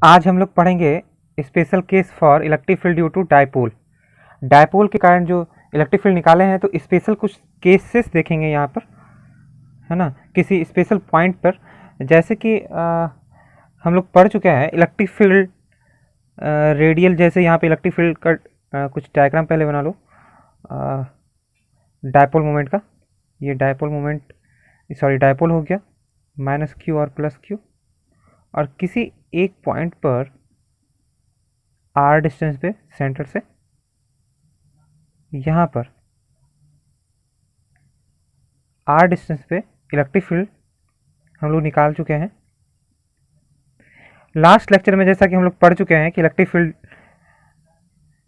आज हम लोग पढ़ेंगे special case for electric field due to dipole. Dipole के कारण जो इलेक्ट्रिक फील्ड निकाले हैं, तो स्पेशल कुछ केसेस देखेंगे यहाँ पर, है ना, किसी स्पेशल पॉइंट पर। जैसे कि हम लोग पढ़ चुके हैं इलेक्ट्रिक फील्ड रेडियल। जैसे यहाँ पे इलेक्ट्रिक फील्ड का कुछ डायग्राम पहले बना लो डायपोल मोमेंट का। ये डायपोल मोमेंट, सॉरी डायपोल हो गया, माइनस क्यू और प्लस क्यू, और किसी एक पॉइंट पर आर डिस्टेंस पे सेंटर से यहाँ पर आर डिस्टेंस पे इलेक्ट्रिक फील्ड हम लोग निकाल चुके हैं। लास्ट लेक्चर में जैसा कि हम लोग पढ़ चुके हैं कि electric field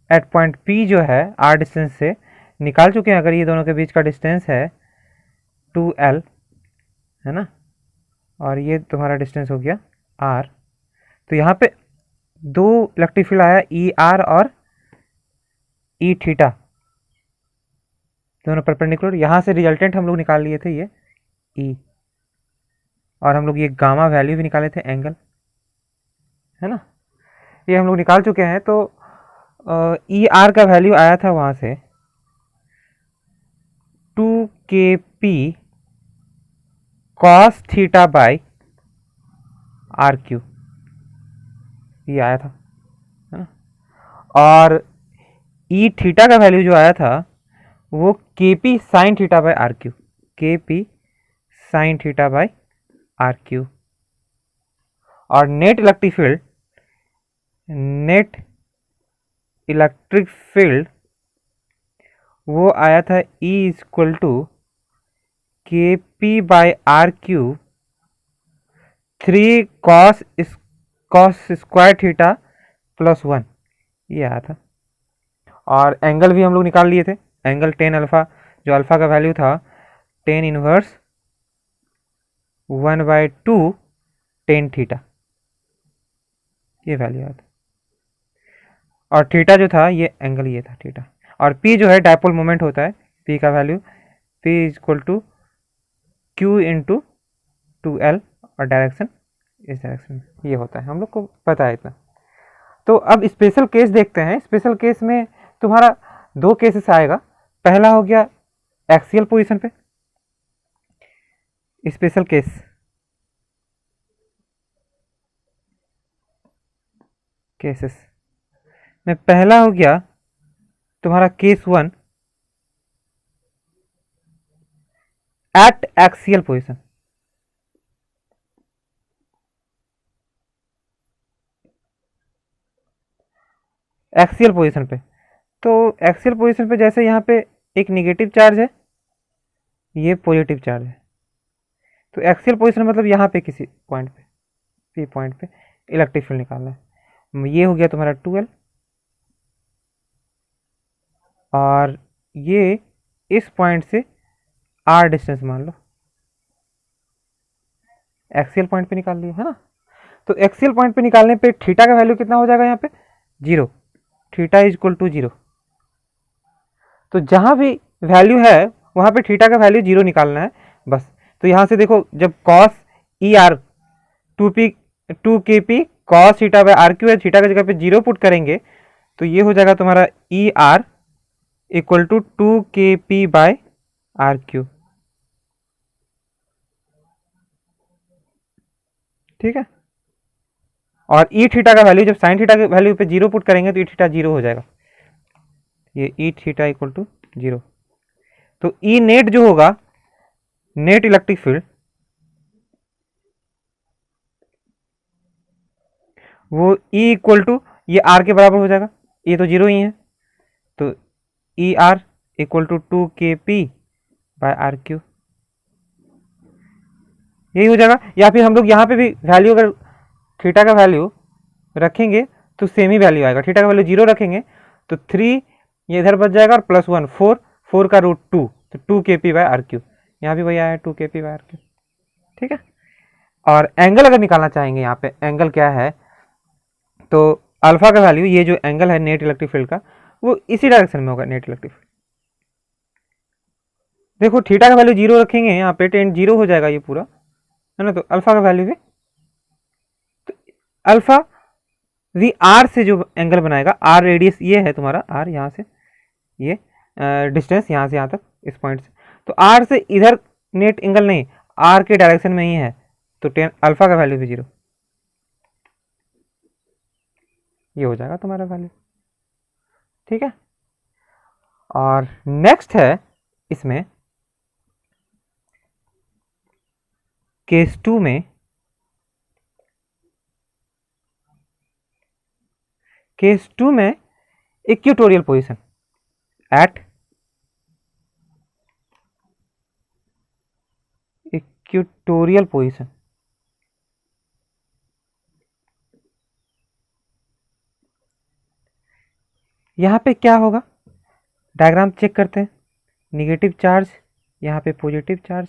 at point P जो है आर डिस्टेंस से निकाल चुके हैं। अगर ये दोनों के बीच का डिस्टेंस है 2L, है ना, और ये तुम्हारा डिस्टेंस हो गया R, तो यहाँ पे दो इलेक्ट्रिक फील्ड आया ER और E थीटा, दोनों परपेंडिकुलर। यहाँ से रिजल्टेंट हम लोग निकाल लिए थे ये E, और हम लोग ये गामा वैल्यू भी निकाले थे, एंगल, है ना, ये हम लोग निकाल चुके हैं। तो ER का वैल्यू आया था वहाँ से 2kp cos theta by r cube, ये आया था, है ना। और ई थीटा का वैल्यू जो आया था वो kp sine theta by r cube, kp sine theta by r cube. और नेट इलेक्ट्रिक फील्ड वो आया था E equal to k p by r cube 3 cos square theta plus 1, ये आया था। और एंगल भी हम लोग निकाल लिए थे, एंगल टेन अल्फ़ा, जो अल्फ़ा का वैल्यू था टेन इनवर्स 1/2 टेन थीटा, ये वैल्यू आया था। और थीटा जो था ये एंगल, ये था थीटा। और पी जो है डायपोल मोमेंट होता है, पी का value p equal to q into 2L, और डायरेक्शन इस डायरेक्शन में ये होता है, हम लोग को पता है इतना। तो अब स्पेशल केस देखते हैं। स्पेशल केस में तुम्हारा दो केसेस आएगा। पहला हो गया एक्सियल पोजीशन पे स्पेशल केसेस में पहला हो गया तुम्हारा case 1 eight axial position. Axial position पे, तो एक्सियल पोजीशन पे जैसे यहाँ पे एक निगेटिव चार्ज है, ये पॉजिटिव चार्ज है, तो एक्सियल पोजीशन मतलब यहाँ पे किसी पॉइंट पे, पी पॉइंट पे इलेक्ट्रिक फील्ड निकालना है। ये हो गया तुम्हारा 2L, और ये इस पॉइंट से R डिस्टेंस मान लो, एक्सियल पॉइंट पे निकाल लिया, है ना। तो एक्सियल पॉइंट पे निकालने पे थीटा का वैल्यू कितना हो जाएगा यहाँ पे, 0, थीटा इज इक्वल टू 0। तो जहाँ भी वैल्यू है वहाँ पे थीटा का वैल्यू 0 निकालना है बस। तो यहाँ से देखो, जब cos E r 2kp cos theta by r cube है, थीटा की जगह पे 0 पुट करेंगे तो ये हो जाएगा तुम्हारा E r equal to 2kp by r cube, ठीक है। और ई थीटा का वैल्यू, जब साइन थीटा के वैल्यू पे 0 पुट करेंगे तो ई थीटा 0 हो जाएगा, ये ई थीटा इक्वल टू 0। तो ई नेट जो होगा, नेट इलेक्ट्रिक फील्ड, वो ई इक्वल टू ये आर के बराबर हो जाएगा, ये तो 0 ही है, तो E r equal to 2kp by r cube, यही हो जाएगा। या फिर हम लोग यहाँ पे भी वैल्यू, अगर थीटा का वैल्यू रखेंगे तो सेम ही वैल्यू आएगा। थीटा का वैल्यू 0 रखेंगे तो 3 ये इधर बच जाएगा, और प्लस 1 4 का रूट 2, तो 2kp बाय आर क्यू, यहाँ भी वही आया 2kp बाय आर क्यू, ठीक है। और एंगल अगर निकालना चाहेंगे, यहाँ पे एंगल क्या है, तो अल्फा का वैल्यू, ये जो एंगल है नेट इलेक्ट्रिक फील्ड का, वो इसी डायरेक्शन में होगा, नेट इलेक्ट्रिक फील्ड। देखो थीटा का वैल्यू 0 रखेंगे यहाँ पे, टेन 0 हो जाएगा ये पूरा, है ना। तो अल्फा का वैल्यू भी, तो अल्फा वी आर से जो एंगल बनाएगा, आर रेडियस ये है तुम्हारा, आर यहाँ से ये डिस्टेंस यहाँ से यहाँ तक इस पॉइंट से, तो आर से इधर नेट एंगल नहीं, आर के डायरेक्शन में ही है, तो टेन अल्फा का वैल्यू भी 0, ये हो जाएगा तुम्हारा वैल्यू। ठीक है, और नेक्स्ट है इसमें केस 2 में, केस 2 में equatorial position at equatorial position, यहां पे क्या होगा, डायग्राम चेक करते हैं, निगेटिव चार्ज, यहाँ पे पॉजिटिव चार्ज,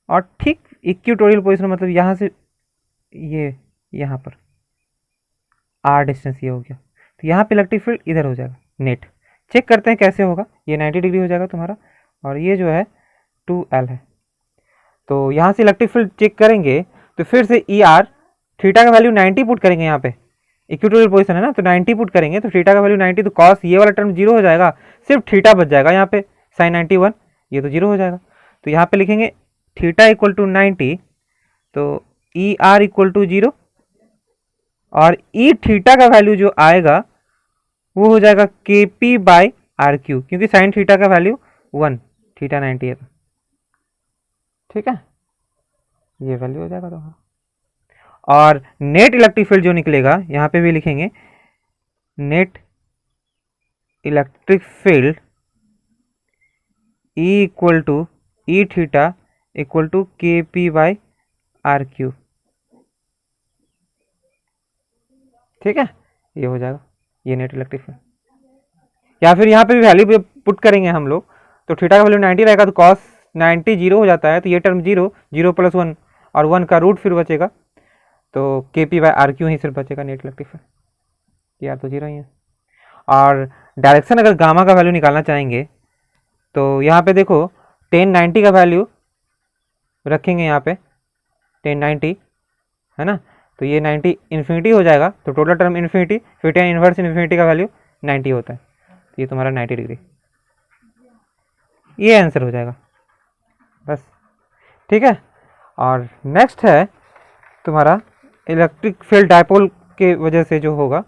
और ठीक इक्वेटोरियल पोजीशन मतलब यहाँ से ये यहाँ पर आर डिस्टेंस ये हो गया, तो यहाँ पे इलेक्ट्रिक फील्ड इधर हो जाएगा नेट। चेक करते हैं कैसे होगा, ये 90 डिग्री हो जाएगा तुम्हारा, और ये जो है 2L है, तो यहाँ से इलेक्ट्रिक फील्ड चेक करेंगे तो फिर से ई आर, थीटा का वैल्यू 90 पुट करेंगे, यहाँ पे इक्वेटोरियल पोजीशन है ना, तो 90 पुट करेंगे तो थीटा का वैल्यू 90, तो कॉस ये वाला टर्म 0 हो जाएगा, सिर्फ थीटा बच जाएगा यहाँ पे साइन 91, ये तो 0 हो जाएगा, तो यहाँ पे लिखेंगे थीटा इक्वल टू 90, तो ई आर इक्वल टू 0, और ई थीटा का वैल्यू जो आएगा वो हो जाएगा के पी बाई आर क्यू, क्योंकि साइन थीटा का वैल्यू 1, थीटा 90 है, ठीक है, ये वैल्यू हो जाएगा तुम्हारा। और नेट इलेक्ट्रिक फील्ड जो निकलेगा यहां पे भी लिखेंगे net electric field E equal to E theta equal to k p by r cube, ठीक है, ये हो जाएगा ये नेट इलेक्ट्रिक फील्ड। या फिर यहाँ पे भी वैल्यू पुट करेंगे हम लोग, तो थीटा का वैल्यू 90 रहेगा, तो कॉस 90 0 हो जाता है, तो ये टर्म 0, 0 + 1 और 1 का रूट फिर बचेगा, तो के पी बाई आर क्यू ही सिर्फ बचेगा नेट इलेक्ट्रिक फील्ड, यार तो 0 ही है। और डायरेक्शन अगर गामा का वैल्यू निकालना चाहेंगे तो यहाँ पे देखो 1090 का वैल्यू रखेंगे यहाँ पे 1090 है ना, तो ये 90 इन्फिनिटी हो जाएगा, तो टोटल टर्म इन्फिनिटी, फिर टेन इनवर्स इन्फिनिटी का वैल्यू 90 होता है, तो ये तुम्हारा 90 डिग्री, ये आंसर हो जाएगा बस, ठीक है। और नेक्स्ट है तुम्हारा इलेक्ट्रिक फील्ड डायपोल के वजह से जो होगा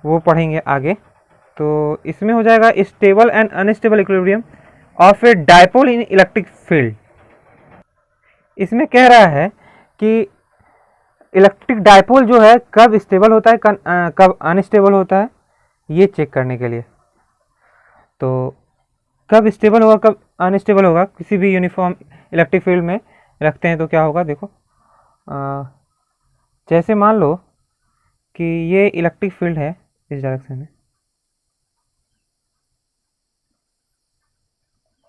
वो पढ़ेंगे आगे, तो इसमें हो जाएगा stable and unstable equilibrium of A dipole in electric field. इसमें कह रहा है कि इलेक्ट्रिक डायपोल जो है कब स्टेबल होता है कब अनस्टेबल होता है, ये चेक करने के लिए, तो कब स्टेबल होगा कब अनस्टेबल होगा किसी भी यूनिफॉर्म इलेक्ट्रिक फील्ड में रखते हैं तो क्या होगा, देखो जैसे मान लो कि ये इलेक्ट्रिक फील्ड है इस डायरेक्शन में,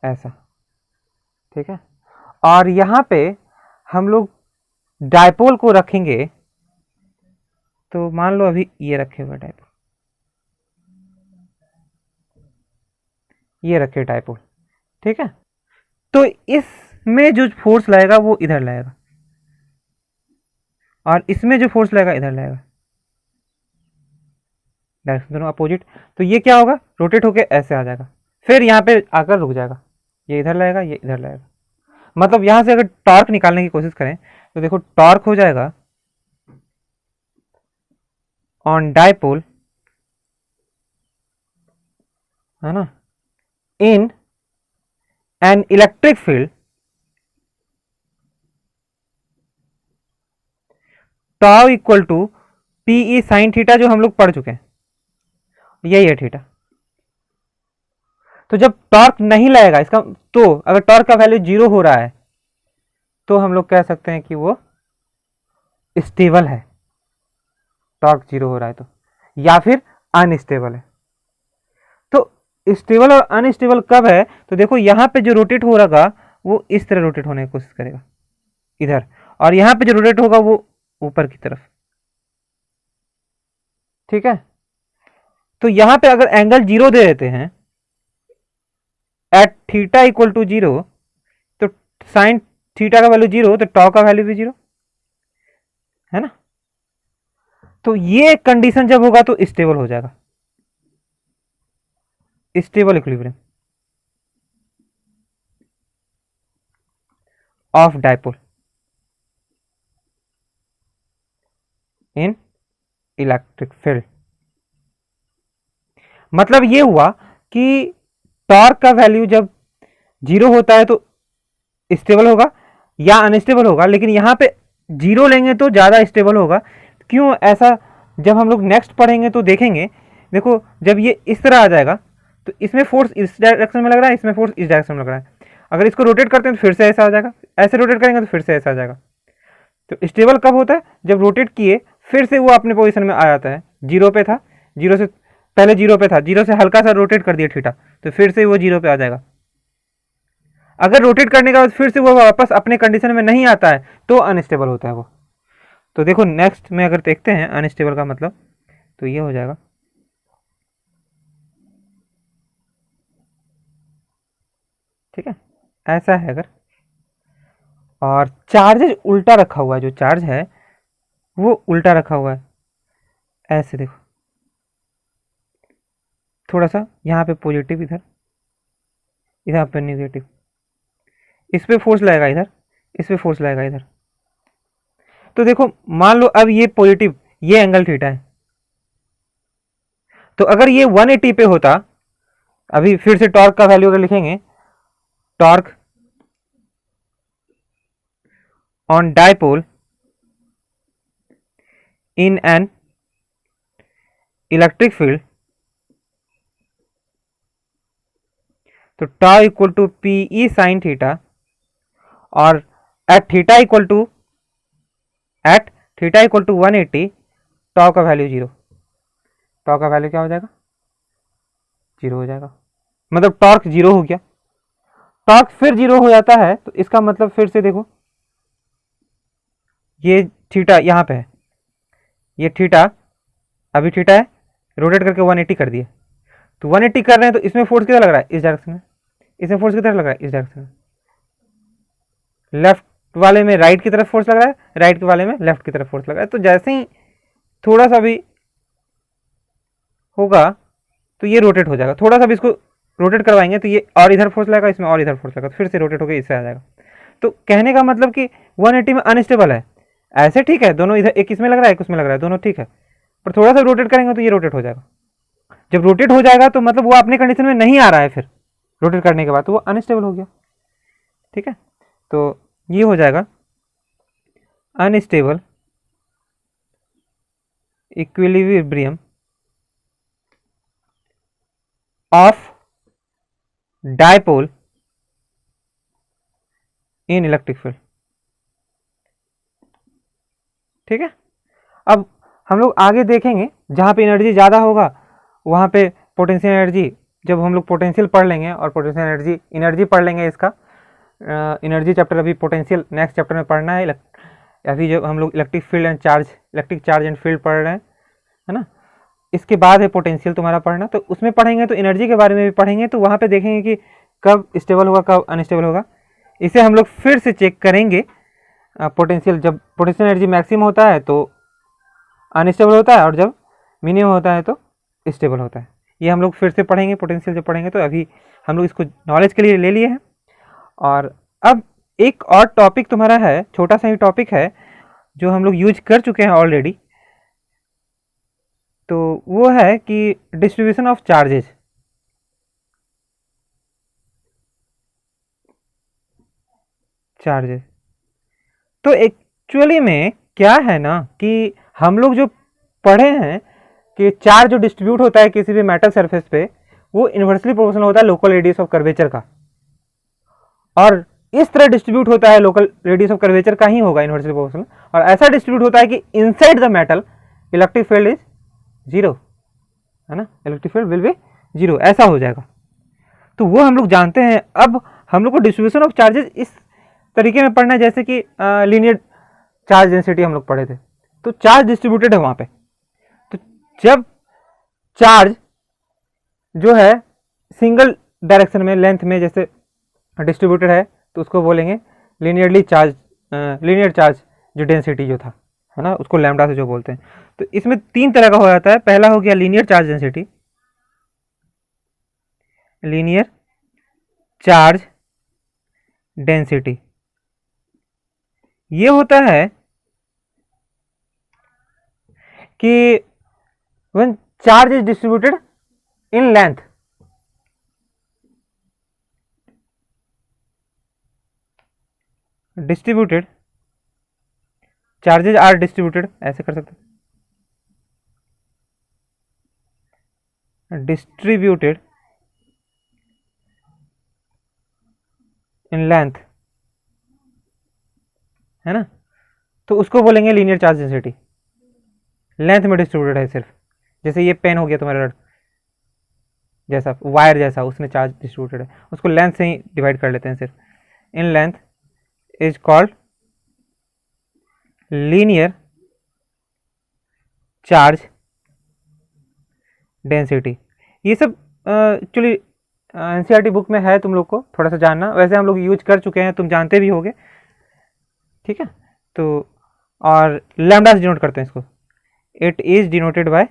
ऐसा, ठीक है, और यहाँ पे हम लोग डायपोल को रखेंगे, तो मान लो अभी ये रखे हुए डायपोल, ये रखे डायपोल, ठीक है, तो इसमें जो फोर्स लगेगा वो इधर लगेगा, और इसमें जो फोर्स लगेगा इधर लगेगा, डायरेक्शन दोनों अपोजिट, तो ये क्या होगा, रोटेट होके ऐसे आ जाएगा, फिर यहाँ पे आकर रुक जाएगा, ये इधर लगेगा ये इधर लगेगा, मतलब यहां से अगर टॉर्क निकालने की कोशिश करें तो देखो टॉर्क हो जाएगा ऑन डायपोल, है ना, in an electric field tau equal to p E sine theta, जो हम लोग पढ़ चुके हैं, यही है थीटा। तो जब टॉर्क नहीं लगेगा इसका, तो अगर टॉर्क का वैल्यू 0 हो रहा है तो हम लोग कह सकते हैं कि वो स्टेबल है, टॉर्क 0 हो रहा है तो, या फिर अनस्टेबल है। तो स्टेबल और अनस्टेबल कब है, तो देखो यहां पे जो रोटेट हो रहा वो इस तरह रोटेट होने की कोशिश करेगा इधर, और यहां पे जो रोटेट होगा वो ऊपर की तरफ, ठीक है, तो यहां पे अगर एंगल 0 दे देते हैं एट थीटा इक्वल टू 0, तो साइन थीटा का वैल्यू 0, तो टॉ का वैल्यू भी 0 है ना, तो ये कंडीशन जब होगा तो स्टेबल हो जाएगा, stable equilibrium of dipole in electric field. मतलब ये हुआ कि टॉर्क का वैल्यू जब जीरो होता है तो स्टेबल होगा या अनस्टेबल होगा, लेकिन यहां पे जीरो लेंगे तो ज़्यादा स्टेबल होगा। क्यों ऐसा, जब हम लोग नेक्स्ट पढ़ेंगे तो देखेंगे। देखो जब ये इस तरह आ जाएगा तो इसमें फोर्स इस डायरेक्शन में लग रहा है, इसमें फोर्स इस डायरेक्शन में लग रहा है। अगर इसको रोटेट करते हैं तो फिर से ऐसा आ जाएगा, ऐसे रोटेट करेंगे तो फिर से ऐसा आ जाएगा। तो स्टेबल कब होता है, जब रोटेट किए फिर से वो अपने पोजीशन में आ जाता है। जीरो पे था, जीरो से पहले जीरो पे था, जीरो से हल्का सा रोटेट कर दिया थीटा तो फिर से वो जीरो पे आ जाएगा। अगर रोटेट करने के बाद फिर से वो वापस अपने कंडीशन में नहीं आता है तो अनस्टेबल होता है वो। तो देखो नेक्स्ट में अगर देखते हैं अनस्टेबल का मतलब, तो ये हो जाएगा ठीक है, ऐसा है अगर। और चार्ज उल्टा रखा हुआ है, जो चार्ज है वो उल्टा रखा हुआ है, ऐसे देखो थोड़ा सा यहाँ पे पॉजिटिव, इधर इधर पे नेगेटिव, इस पे फोर्स लगेगा इधर, इस पे फोर्स लगेगा इधर। तो देखो मान लो अब ये पॉजिटिव, ये एंगल थीटा है, तो अगर ये 180 पे होता, अभी फिर से टॉर्क का वैल्यू अगर लिखेंगे, torque on dipole in an electric field, तो tau equal to P E sine theta, और at theta equal to 180, tau का वैल्यू जीरो, टॉ का वैल्यू क्या हो जाएगा, जीरो हो जाएगा। मतलब टॉर्क जीरो हो गया। टॉर्क फिर जीरो हो जाता है तो इसका मतलब फिर से देखो, ये थीटा यहाँ पे है, ये थीटा अभी थीटा है, रोटेट करके 180 कर दिया, तो 180 कर रहे हैं तो इसमें फोर्स किधर लग रहा है, इस डायरेक्शन में, इसमें फोर्स किधर लग रहा है, इस डायरेक्शन में। लेफ्ट वाले में राइट की तरफ फोर्स लग रहा है, राइट वाले में लेफ्ट की तरफ फोर्स लग रहा है। तो जैसे ही थोड़ा सा भी होगा तो ये रोटेट हो जाएगा, थोड़ा सा भी इसको रोटेट करवाएंगे तो ये और इधर फोर्स लगेगा, इसमें और इधर फोर्स लगेगा, तो फिर से रोटेट होकर इससे आ जाएगा। तो कहने का मतलब कि 180 में अनस्टेबल है, ऐसे ठीक है, दोनों इधर एक इसमें लग रहा है एक उसमें लग रहा है, दोनों ठीक है, पर थोड़ा सा रोटेट करेंगे तो ये रोटेट हो जाएगा। जब रोटेट हो जाएगा तो मतलब वो अपने कंडीशन में नहीं आ रहा है, फिर रोटेट करने के बाद तो वो अनस्टेबल हो गया। ठीक है, तो ये हो जाएगा unstable equilibrium of dipole in electric field. ठीक है, अब हम लोग आगे देखेंगे, जहाँ पे एनर्जी ज़्यादा होगा वहाँ पे पोटेंशियल एनर्जी, जब हम लोग पोटेंशियल पढ़ लेंगे और पोटेंशियल एनर्जी पढ़ लेंगे, इसका एनर्जी चैप्टर अभी पोटेंशियल नेक्स्ट चैप्टर में पढ़ना है। अभी जब हम लोग electric field and charge, electric charge and field पढ़ रहे हैं, है ना, इसके बाद है पोटेंशियल तुम्हारा पढ़ना, तो उसमें पढ़ेंगे तो एनर्जी के बारे में भी पढ़ेंगे, तो वहाँ पे देखेंगे कि कब स्टेबल होगा कब अनस्टेबल होगा। इसे हम लोग फिर से चेक करेंगे। पोटेंशियल, जब पोटेंशियल एनर्जी मैक्सिमम होता है तो अनस्टेबल होता है, और जब मिनिमम होता है तो स्टेबल होता है। ये हम लोग फिर से पढ़ेंगे पोटेंशियल जब पढ़ेंगे, तो अभी हम लोग इसको नॉलेज के लिए ले लिए हैं। और अब एक और टॉपिक तुम्हारा है, छोटा सा ही टॉपिक है जो हम लोग यूज कर चुके हैं ऑलरेडी, तो वो है कि डिस्ट्रीब्यूशन ऑफ चार्जेस। तो एक्चुअली में क्या है ना कि हम लोग जो पढ़े हैं कि चार्ज जो डिस्ट्रीब्यूट होता है किसी भी मेटल सरफेस पे, वो इन्वर्सली प्रोपोर्शनल होता है लोकल रेडियस ऑफ कर्वेचर का, और इस तरह डिस्ट्रीब्यूट होता है, लोकल रेडियस ऑफ कर्वेचर का ही होगा इन्वर्सली प्रोपोर्शनल, और ऐसा डिस्ट्रीब्यूट होता है कि inside the metal electric field is zero, है ना, electric field will be zero, ऐसा हो जाएगा। तो वो हम लोग जानते हैं। अब हम लोग को डिस्ट्रीब्यूशन ऑफ चार्जेस इस तरीके में पढ़ना है जैसे कि लीनियर चार्ज डेंसिटी हम लोग पढ़े थे, तो चार्ज डिस्ट्रीब्यूटेड है वहां पे। तो जब चार्ज जो है सिंगल डायरेक्शन में लेंथ में जैसे डिस्ट्रीब्यूटेड है तो उसको बोलेंगे लीनियर चार्ज जो डेंसिटी जो था, है ना, उसको लैम्डा से जो बोलते हैं। तो इसमें तीन तरह का हो जाता है। पहला हो गया linear charge density, linear charge density ये होता है कि when charge is distributed in length, distributed charges are distributed, ऐसे कर सकते हैं, डिस्ट्रीब्यूटेड इन लेंथ, है ना। तो उसको बोलेंगे लीनियर चार्ज डेंसिटी, लेंथ में डिस्ट्रीब्यूटेड है सिर्फ। जैसे ये पेन हो गया तुम्हारा जैसा, वायर जैसा, उसमें चार्ज डिस्ट्रीब्यूटेड है, उसको लेंथ से ही डिवाइड कर लेते हैं सिर्फ। In length is called linear charge density. ये सब एक्चुअली एनसीईआरटी बुक में है, तुम लोग को थोड़ा सा जानना। वैसे हम लोग यूज कर चुके हैं, तुम जानते भी होगे, ठीक है। तो और लैम्डा से डिनोट करते हैं इसको, it is denoted by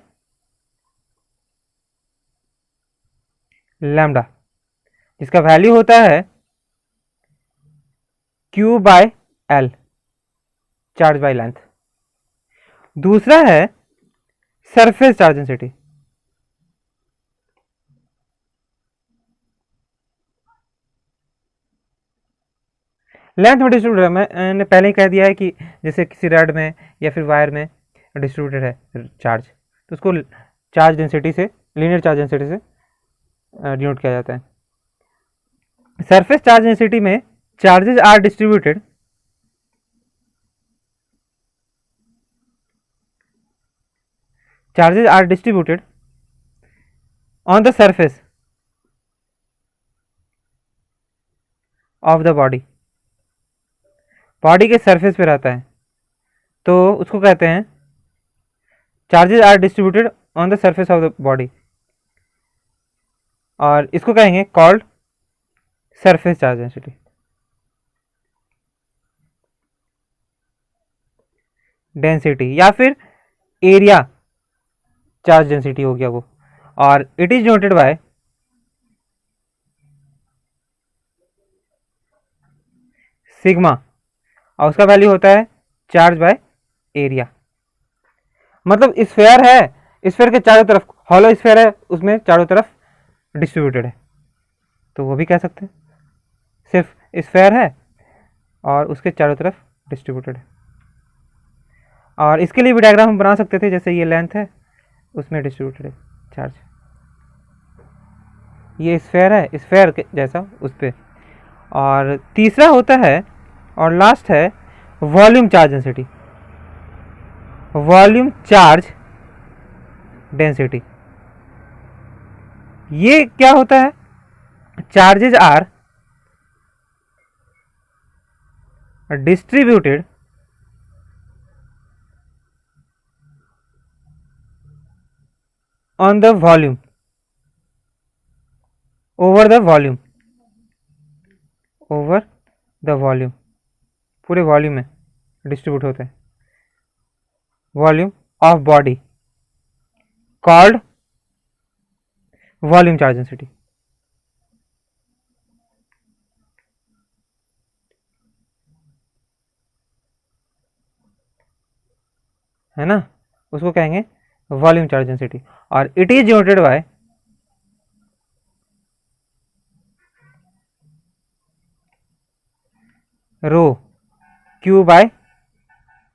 lambda, जिसका वैल्यू होता है Q by L, charge by length. दूसरा है सरफेस चार्ज डेंसिटी, लेंथ में डिस्ट्रीब्यूटेड है। मैंने पहले ही कह दिया है कि जैसे किसी रड में या फिर वायर में डिस्ट्रीब्यूटेड है चार्ज, तो उसको चार्ज डेंसिटी से, लीनियर चार्ज डेंसिटी से डिनोट किया जाता है। सरफेस चार्ज डेंसिटी में charges are distributed on the surface of the body, body के सरफेस पे रहता है, तो उसको कहते हैं charges are distributed on the surface of the body, और इसको कहेंगे कॉल्ड सरफेस चार्ज डेंसिटी। या फिर एरिया चार्ज डेंसिटी हो गया वो, और it is noted by sigma, और उसका वैल्यू होता है चार्ज बाय एरिया। मतलब स्फेयर है, स्फेयर के चारों तरफ, हॉलो स्फेयर है, उसमें चारों तरफ डिस्ट्रीब्यूटेड है, तो वो भी कह सकते हैं सिर्फ स्फेयर है और उसके चारों तरफ डिस्ट्रीब्यूटेड है। और इसके लिए भी डायग्राम हम बना सकते थे, जैसे ये लेंथ है, उसमें डिस्ट्रीब्यूटेड है चार्ज, ये स्फेयर है, स्फेयर के जैसा उस पर। और तीसरा होता है और लास्ट है volume charge density, volume charge density. ये क्या होता है, charges are distributed on the volume, over the volume, over the volume, पूरे वॉल्यूम में डिस्ट्रीब्यूट होते हैं, volume of body, called volume charge density, है ना। उसको कहेंगे वॉल्यूम चार्ज डेंसिटी, और it is denoted by rho, q by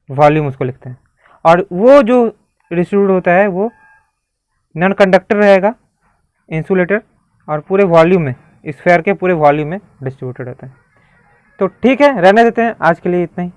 volume उसको लिखते हैं। और वो जो डिस्ट्रीब्यूट होता है वो नॉन कंडक्टर रहेगा, इंसुलेटर, और पूरे वॉल्यूम में, स्फेयर के पूरे वॉल्यूम में डिस्ट्रीब्यूटेड होता है। तो ठीक है, रहने देते हैं आज के लिए इतना ही।